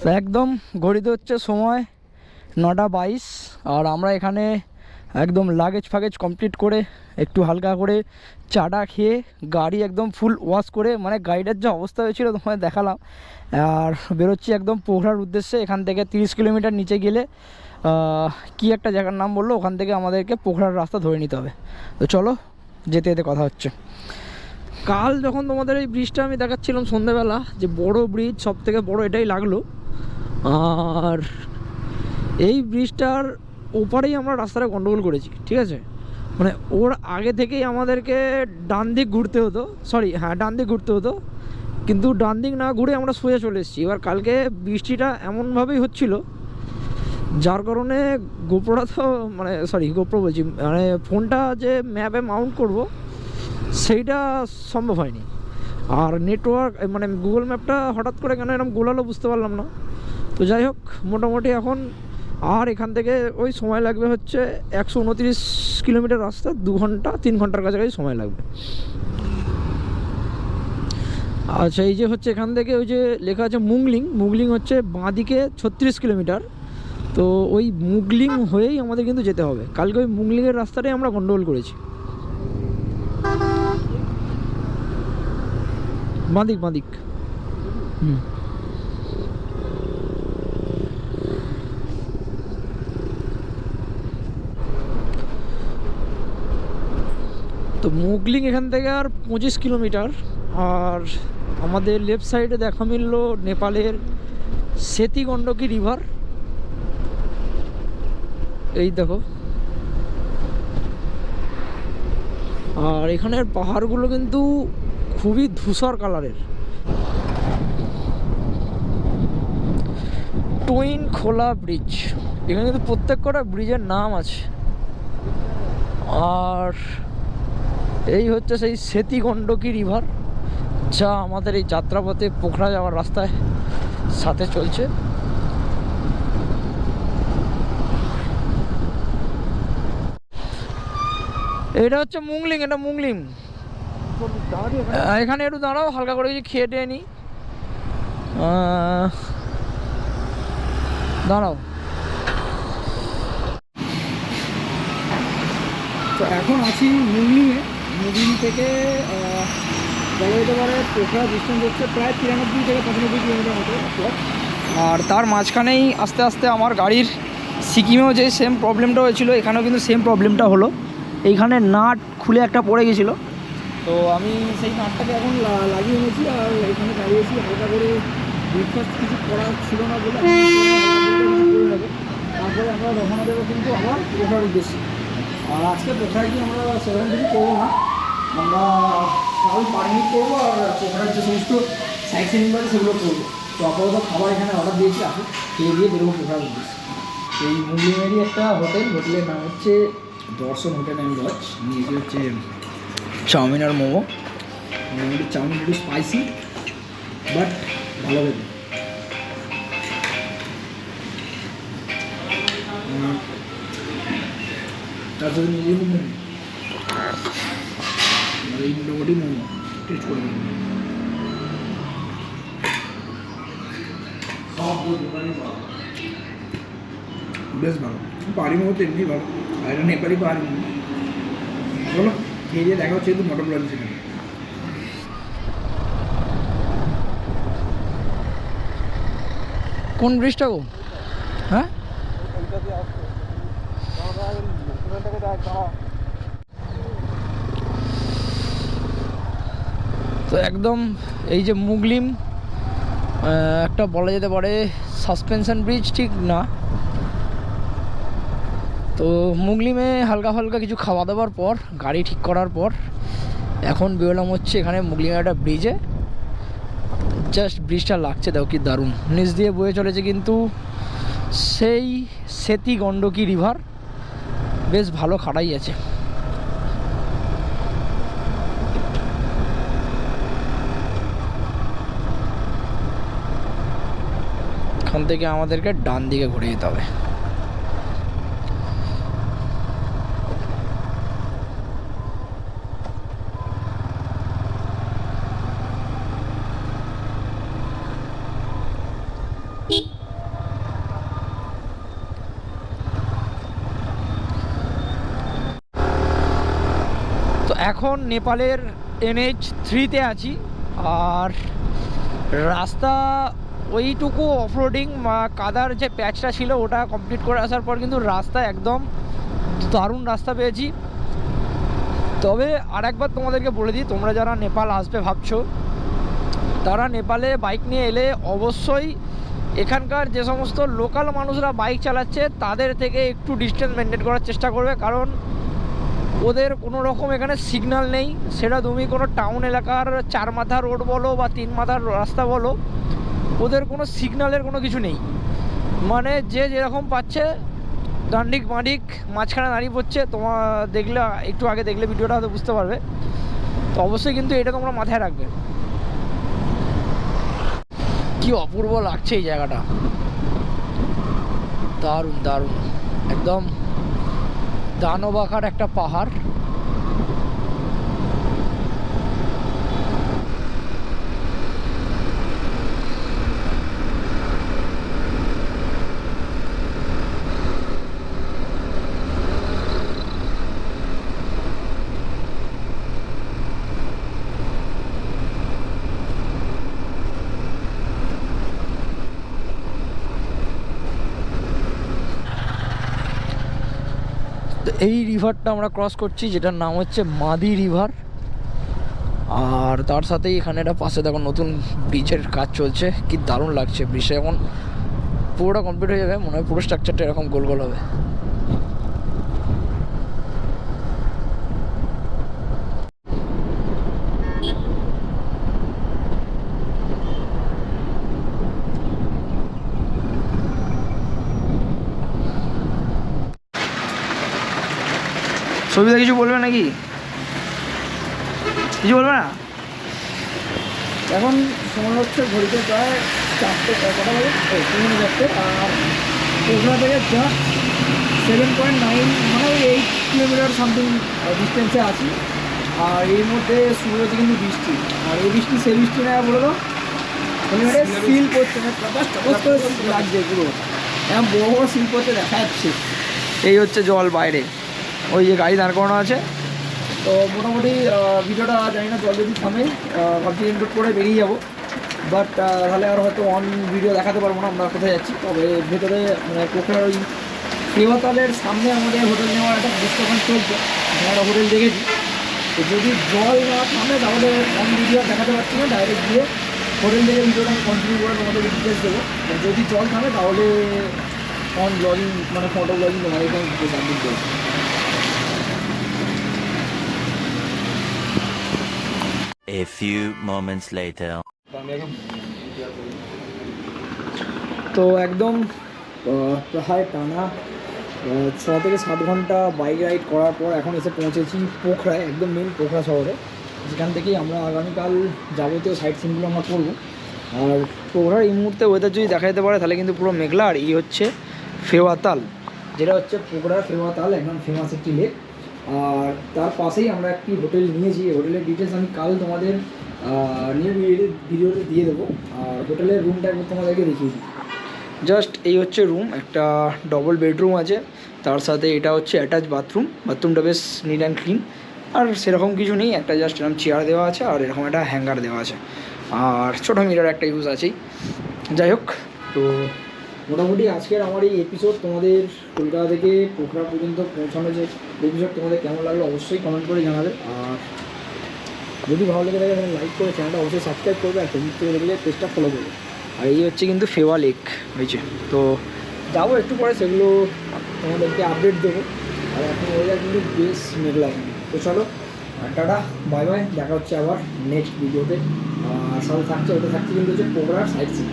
তো একদম ঘড়িতে হচ্ছে সময় 9:22 আর আমরা এখানে একদম লাগেজ ফাগেজ কমপ্লিট করে একটু হালকা করে চাটা খেয়ে গাড়ি একদম ফুল ওয়াশ করে মানে গাড়িটার যে অবস্থা হয়েছিল তোমায় দেখালাম। আর বেরোচ্ছি একদম পোখরার উদ্দেশ্যে। এখান থেকে 30 কিলোমিটার নিচে গেলে কি একটা জায়গার নাম বললো, ওখান থেকে আমাদেরকে পোখরার রাস্তা ধরে নিতে হবে। তো চলো যেতে যেতে কথা হচ্ছে। কাল যখন তোমাদের এই ব্রিজটা আমি দেখাচ্ছিলাম সন্ধ্যেবেলা, যে বড় ব্রিজ, সব থেকে বড় এটাই লাগলো। আর এই ব্রিজটার ওপারেই আমরা রাস্তাটা গন্ডগোল করেছি, ঠিক আছে? মানে ওর আগে থেকেই আমাদেরকে ডান দিক ঘুরতে হতো, ডান দিক ঘুরতে হতো, কিন্তু ডান দিক না ঘুরে আমরা সোজা চলে এসেছি। এবার কালকে বৃষ্টিটা এমনভাবেই হচ্ছিল যার কারণে গোপ্রোটা তো গোপ্রো বলছি, মানে ফোনটা যে ম্যাপে মাউন্ট করব সেইটা সম্ভব হয়নি। আর নেটওয়ার্ক মানে গুগল ম্যাপটা হঠাৎ করে কেন এরকম গোলালো বুঝতে পারলাম না। তো যাই হোক, মোটামুটি এখন আর এখান থেকে ওই সময় লাগবে হচ্ছে 129 কিলোমিটার রাস্তা, 2 ঘন্টা 3 ঘন্টার কাছাকাছি সময় লাগবে। আচ্ছা, এই যে হচ্ছে এখান থেকে ওই যে লেখা আছে মুগলিং হচ্ছে বাঁদিকে 36 কিলোমিটার। তো ওই মুগলিং হয়েই আমাদের কিন্তু যেতে হবে। কালকে ওই মুগলিংয়ের রাস্তাটাই আমরা গন্ডগোল করেছি। বাঁদিক তো মুগলিং এখান থেকে আর 25 কিলোমিটার। আর আমাদের লেফট সাইডে দেখা মিলল নেপালের সেতি গণ্ডকী রিভার। এই দেখো, আর এখানের পাহাড়গুলো কিন্তু খুবই ধূসর কালারের। টুইন খোলা ব্রিজ, এখানে কিন্তু প্রত্যেক কটা ব্রিজের নাম আছে। আর এই হচ্ছে সেই সেতি গণ্ডকী রিভার, যা আমাদের এই যাত্রাপথে পোখরা যাওয়ার রাস্তায় সাথে চলছে। এটা হচ্ছে মুগলিং, এটা মুগলিং। এখানে একটু দাঁড়াও, হালকা করে কিছু খেয়ে টেয়ে নিই। দাঁড়াও। তো এখন আছি মুগলিংয়ে। মুগলিং থেকে বলা যেতে পারে পোখরা ডিস্টেন্স হচ্ছে প্রায় 93 থেকে 95 কিলোমিটার মতো। আর তার মাঝখানেই আস্তে আস্তে আমার গাড়ির সিকিমেও যে সেম প্রবলেমটা হয়েছিল, এখানেও কিন্তু সেম প্রবলেমটা হলো। এইখানে নাট খুলে একটা পড়ে গেছিলো, তো আমি সেই নাটটাকে এখন লাগিয়ে নিয়েছি। আর এখানে দাঁড়িয়েছি, হালকা করে ব্রেকফাস্ট কিছু করা ছিল না বলে করে নেবো। তারপরে আমরা রওনা দেবো কিন্তু আমার পোখরার উদ্দেশ্যে। আর আজকে পোখরায় গিয়ে আমরা সেরকম কিছু করবো না, আমরা সবাই পারমিট করবো আর পোখরার যে সমস্ত সাইট সিনিং আছে সেগুলো করবো। তো আপাতত খাবার এখানে অর্ডার দিয়েছি, আসুন খেয়ে দিয়ে বেরোবো পোখরার উদ্দেশ্যে। এই মুগলিংয়েরই একটা হোটেলের নাম হচ্ছে দর্শন হোটেল অ্যান্ড লজ। নিয়েছি হচ্ছে চাউমিন আর মোমো। মোটামুটি চাউমিন একটু স্পাইসি বাট ভালো খেতে। তার সাথে নিজে মোমো, এই মোটামুটি মোমো টেস্ট করে দেবেন। বেশ ভালো, পাহাড়ি মোমো তো এমনি ভালো, আর এটা নেপালি পাহাড়ি মোমো। বলো খেয়ে দিয়ে দেখা হচ্ছে কিন্তু মটর ব্লগ সেখানে। কোন ব্রিজটা গো? হ্যাঁ, তো একদম এই যে মুগলিম একটা বলা যেতে পারে সাসপেনশন ব্রিজ, ঠিক না? তো মুগলিমে হালকা হালকা কিছু খাওয়া দাওয়ার পর, গাড়ি ঠিক করার পর এখন বেরোলাম হচ্ছে এখানে মুগলিমে একটা ব্রিজে। জাস্ট ব্রিজটা লাগছে, দেখো কি দারুণ, নিচ দিয়ে বয়ে চলেছে কিন্তু সেই সেতি গণ্ডকী রিভার। বেশ ভালো খাড়াই আছে। এখান থেকে আমাদেরকে ডান দিকে ঘুরে যেতে হবে। এখন নেপালের NH3-তে আছি। আর রাস্তা ওইটুকু অফরোডিং কাদার যে প্যাচটা ছিল ওটা কমপ্লিট করে আসার পর কিন্তু রাস্তা একদম দারুণ রাস্তা পেয়েছি। তবে আর একবার তোমাদেরকে বলে দিই, তোমরা যারা নেপাল আসবে ভাবছো, তারা নেপালে বাইক নিয়ে এলে অবশ্যই এখানকার যে সমস্ত লোকাল মানুষরা বাইক চালাচ্ছে তাদের থেকে একটু ডিস্টেন্স মেনটেন করার চেষ্টা করবে। কারণ ওদের কোনো রকম এখানে সিগন্যাল নেই। সেটা তুমি কোনো টাউন এলাকার 4 মাথা রোড বলো বা 3 মাথার রাস্তা বলো, ওদের কোনো সিগন্যালের কোনো কিছু নেই। মানে যে যেরকম পাচ্ছে ডান্ডিক মাডিক মাঝখানে দাঁড়িয়ে পড়ছে। তোমার দেখলে, একটু আগে দেখলে ভিডিওটা হয়তো বুঝতে পারবে। তো অবশ্যই কিন্তু এটা তোমরা মাথায় রাখবে। কি অপূর্ব লাগছে এই জায়গাটা, দারুণ দারুণ, একদম দানব আকার একটা পাহাড়। তো এই রিভারটা আমরা ক্রস করছি, যেটার নাম হচ্ছে মাদি রিভার। আর তার সাথেই এখানে একটা পাশে দেখো নতুন ব্রিজের কাজ চলছে। কি দারুণ লাগছে। ব্রিজটা এখন পুরোটা কমপ্লিট হয়ে যাবে, মনে হয় পুরো স্ট্রাকচারটা এরকম গোল গোল হবে। সবিতা কিছু বলবে নাকি? কিছু বলবে না? এখন সময় হচ্ছে ঘড়িতে প্রায় 4টে, কটা বাজে? 3:04। আর ওখান থেকে জাস্ট 7.9 মানে 8 কিলোমিটার সামথিং ডিস্টেন্সে আছি। আর এর মধ্যে শুরু হয়েছে কিন্তু বৃষ্টি। আর এই বৃষ্টি সেই বৃষ্টি না, বলে দাও মানে ফিল করছে না, লাগছে পুরো এমন বড় বড় শিল করতে দেখা যাচ্ছে। এই হচ্ছে জল বাইরে, ওই যে গাড়ি দাঁড় করানো আছে। তো মোটামুটি ভিডিওটা জানি না জল যদি থামে, ভাবছি ইনক্লুড করে বেরিয়ে যাবো। বাট তাহলে আর হয়তো অন ভিডিও দেখাতে পারবো না আমরা কোথায় যাচ্ছি। তবে ভেতরে মানে পোখরার ওই ফেওয়াতালের সামনে আমাদের হোটেল নেওয়ার একটা ডিসকাশন চলছে। আমরা একটা হোটেল দেখেছি। তো যদি জল না থামে তাহলে অন ভিডিও দেখাতে পারছি না, ডাইরেক্ট গিয়ে হোটেল থেকে ভিডিওটা আমি কন্টিনিউ করে তোমাদের ডিটেলস দেবো। যদি জল থামে তাহলে অন ব্লগিং মানে ফটো ব্লগিং তোমাদের এখানে সাবমিট দেবো। A few moments later. তো একদম প্রায় টানা 6 থেকে 7 ঘন্টা বাইক রাইড করার পর এখন এসে পৌঁছেছি পোখরায়, একদম মেন পোখরা শহরে, যেখান থেকেই আমরা আগামীকাল যাবতীয় সাইট সিনগুলো আমরা করবো। আর পোখরার এই মুহূর্তে ওয়েদার যদি দেখা যেতে পারে তাহলে কিন্তু পুরো মেঘলা। আর এই হচ্ছে ফেওয়াতাল, যেটা হচ্ছে পোখরার ফেওয়াতাল, একদম ফেমাস একটি লেক। আর তার পাশেই আমরা একটি হোটেল নিয়েছি। হোটেলের ডিটেলস আমি কাল তোমাদের নিউ ভিডিওতে দিয়ে দেবো। আর হোটেলের রুমটা আমি তোমাদেরকে দেখিয়ে দিই। জাস্ট এই হচ্ছে রুম, একটা ডবল বেডরুম আছে, তার সাথে এটা হচ্ছে অ্যাটাচ বাথরুম। বাথরুমটা বেশ নিট অ্যান্ড ক্লিন। আর সেরকম কিছু নেই, একটা জাস্ট এরকম চেয়ার দেওয়া আছে আর এরকম একটা হ্যাঙ্গার দেওয়া আছে। আর ছোটো মিরার একটা ইউজ আছেই। যাই হোক, তো মোটামুটি আজকের আমার এই এপিসোড তোমাদের কলকাতা থেকে পোখরা পর্যন্ত পৌঁছানো যে এপিসোড তোমাদের কেমন লাগলো অবশ্যই কমেন্ট করে জানাবে। আর যদি ভালো লেগে থাকে তাহলে লাইক করে চ্যানেলটা অবশ্যই সাবস্ক্রাইব করবে। আর ফেসবুক থেকে দেখলে পেজটা ফলো করবে। আর এই হচ্ছে কিন্তু ফেওয়া লেক হয়েছে। তো যাবো একটু পরে, সেগুলো তোমাদেরকে আপডেট দেবো। আর এখন ওয়েদার কিন্তু বেশ মেঘলা। তো চলো টাটা, বাই বাই, দেখা হচ্ছে আবার নেক্সট ভিডিওতে। আর সাথে থাকছে, ওটা থাকছে কিন্তু হচ্ছে পোখরার সাইট সিন।